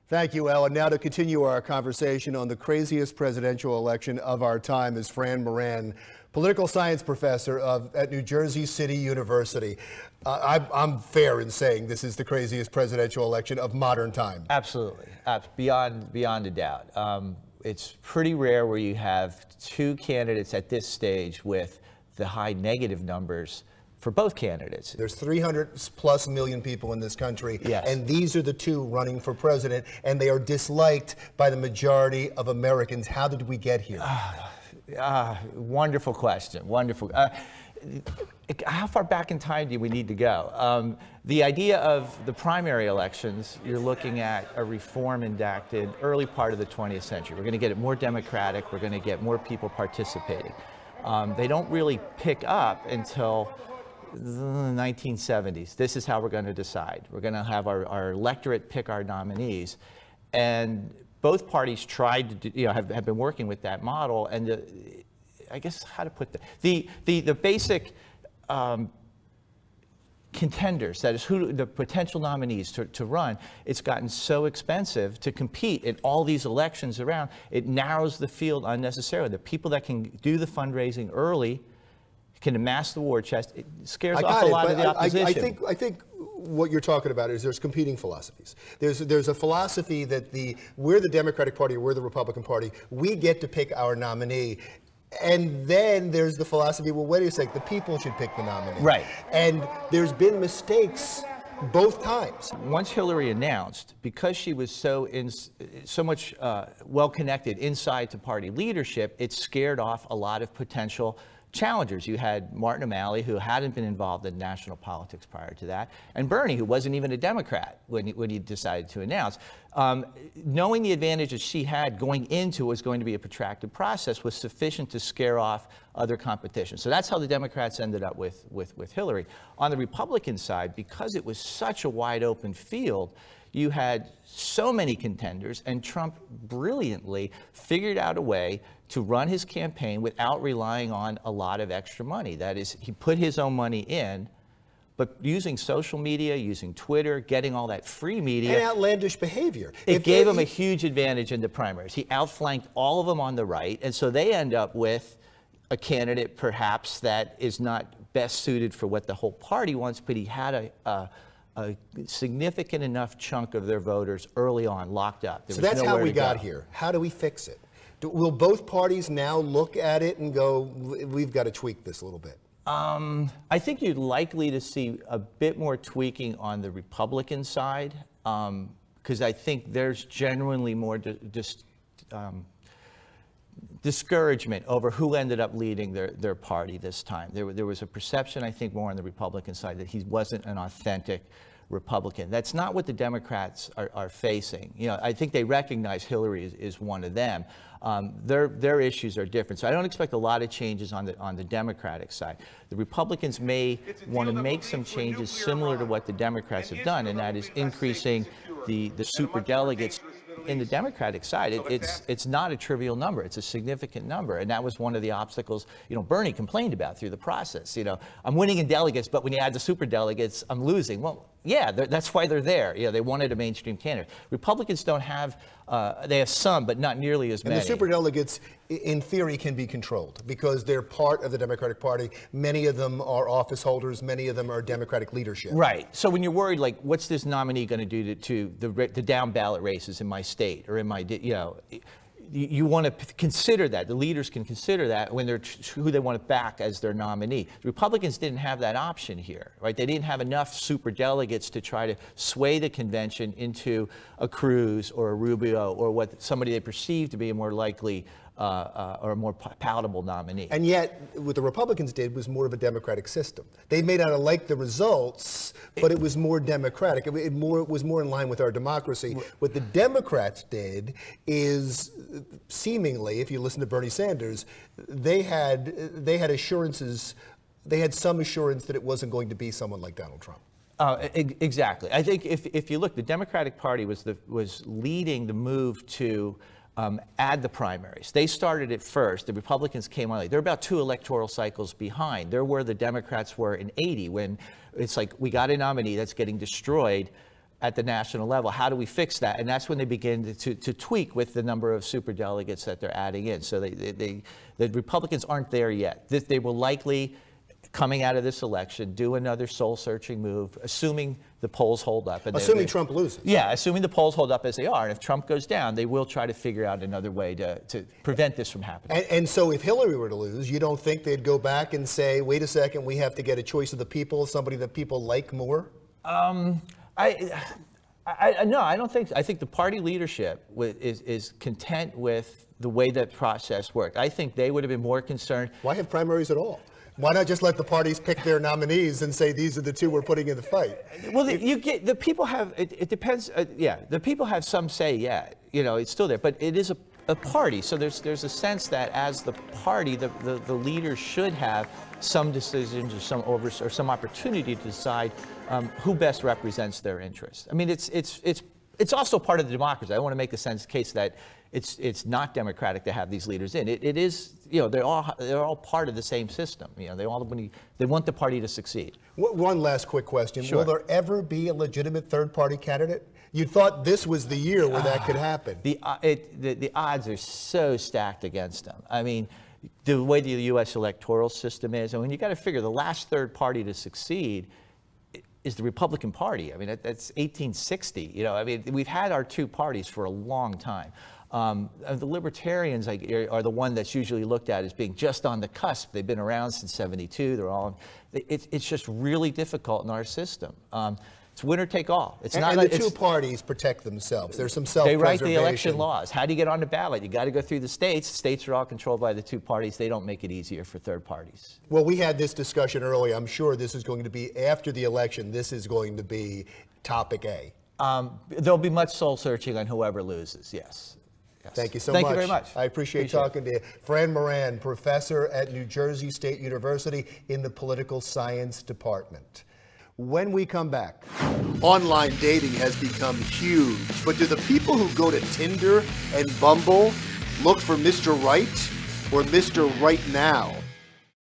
Thank you, Ellen. Now to continue our conversation on the craziest presidential election of our time is Fran Moran, political science professor at New Jersey City University. I'm fair in saying this is the craziest presidential election of modern time. Absolutely, beyond a doubt. It's pretty rare where you have two candidates at this stage with the high negative numbers for both candidates. There's 300+ million people in this country, yes, and these are the two running for president, and they are disliked by the majority of Americans. How did we get here? Wonderful question, wonderful. How far back in time do we need to go? The idea of the primary elections, you're looking at a reform enacted early part of the 20th century. We're going to get it more democratic. We're going to get more people participating. They don't really pick up until the 1970s. This is how we're going to decide. We're going to have our electorate pick our nominees. And both parties tried to, have been working with that model. And I guess how to put the basic contenders, that is who the potential nominees to run, it's gotten so expensive to compete in all these elections around, it narrows the field unnecessarily. The people that can do the fundraising early can amass the war chest. It scares off a lot of the opposition. I think what you're talking about is there's competing philosophies. There's a philosophy that we're the Democratic Party or we're the Republican Party. We get to pick our nominee. And then there's the philosophy, well, wait a second, the people should pick the nominee. Right. And there's been mistakes both times. Once Hillary announced, because she was so much well-connected inside to party leadership, it scared off a lot of potential challengers. You had Martin O'Malley, who hadn't been involved in national politics prior to that, and Bernie, who wasn't even a Democrat when he decided to announce. Knowing the advantages she had going into what was going to be a protracted process was sufficient to scare off other competition. So that's how the Democrats ended up with Hillary. On the Republican side, because it was such a wide open field, you had so many contenders, and Trump brilliantly figured out a way to run his campaign without relying on a lot of extra money. That is, he put his own money in, but using social media, using Twitter, getting all that free media. And outlandish behavior. It gave him a huge advantage in the primaries. He outflanked all of them on the right, and so they end up with a candidate perhaps that is not best suited for what the whole party wants, but he had a significant enough chunk of their voters early on locked up. So that's how we got here. How do we fix it? Will both parties now look at it and go, we've got to tweak this a little bit? I think you're likely to see a bit more tweaking on the Republican side, because I think there's genuinely more discouragement over who ended up leading their party this time. There was a perception, I think, more on the Republican side that he wasn't an authentic Republican. That's not what the Democrats are facing. I think they recognize Hillary is one of them. Their issues are different. So I don't expect a lot of changes on the Democratic side. The Republicans may want to make some changes similar to what the Democrats have done, and that is increasing the superdelegates. In the Democratic side, it's not a trivial number. It's a significant number, and that was one of the obstacles Bernie complained about through the process. I'm winning in delegates, but when you add the superdelegates, I'm losing. Well, yeah, that's why they're there. They wanted a mainstream candidate. Republicans don't have, they have some, but not nearly as many. And the superdelegates, in theory, can be controlled because they're part of the Democratic Party. Many of them are office holders. Many of them are Democratic leadership. Right. So when you're worried, like, what's this nominee going to do to the down ballot races in my state or in my, you want to consider that. The leaders can consider that when they're who they want to back as their nominee. The Republicans didn't have that option here, right? They didn't have enough superdelegates to try to sway the convention into a Cruz or a Rubio or somebody they perceived to be a more likely or a more palatable nominee. And yet, what the Republicans did was more of a democratic system. They may not have liked the results, but it was more democratic. It was more in line with our democracy. What the Democrats did is, seemingly, if you listen to Bernie Sanders, they had assurances. They had some assurance that it wasn't going to be someone like Donald Trump. Exactly. I think if you look, the Democratic Party was leading the move to add the primaries. They started it first. The Republicans came on late. They're about 2 electoral cycles behind. They're where the Democrats were in '80, when it's like, we got a nominee that's getting destroyed. at the national level. How do we fix that? And that's when they begin to tweak with the number of superdelegates that they're adding in. So the Republicans aren't there yet. They will likely, coming out of this election, do another soul-searching move, assuming the polls hold up. And assuming Trump loses. Yeah, assuming the polls hold up as they are. And if Trump goes down, they will try to figure out another way to prevent this from happening. And so if Hillary were to lose, you don't think they'd go back and say, wait a second, we have to get a choice of the people, somebody that people like more? No, I don't think so. I think the party leadership is content with the way that process worked. I think they would have been more concerned. Why have primaries at all? Why not just let the parties pick their nominees and say these are the two we're putting in the fight? Well, you get the people have. It depends. Yeah, the people have some say. Yeah, it's still there, but it is a party. So there's a sense that as the party, the leaders should have some decisions or some opportunity to decide who best represents their interests. I mean, it's also part of the democracy. I don't want to make the case that it's not democratic to have these leaders in. It is, they're all part of the same system. They want the party to succeed. One last quick question. Sure. Will there ever be a legitimate third-party candidate? You thought this was the year where that could happen. The odds are so stacked against them. I mean, the way the U.S. electoral system is, I mean, you got to figure the last third party to succeed is the Republican Party. I mean, that's 1860. I mean, we've had our two parties for a long time. The Libertarians are the one that's usually looked at as being just on the cusp. They've been around since '72. It's just really difficult in our system. It's winner take all. It's not. And the two parties protect themselves. There's some self-preservation. They write the election laws. How do you get on the ballot? You got to go through the states. States are all controlled by the two parties. They don't make it easier for third parties. Well, we had this discussion earlier. I'm sure this is going to be after the election. This is going to be topic A. There'll be much soul searching on whoever loses. Yes. Thank you so much. Thank you very much. I appreciate talking to you. Fran Moran, professor at New Jersey State University in the Political Science Department. When we come back, online dating has become huge, but do the people who go to Tinder and Bumble look for Mr. Right or Mr. Right Now?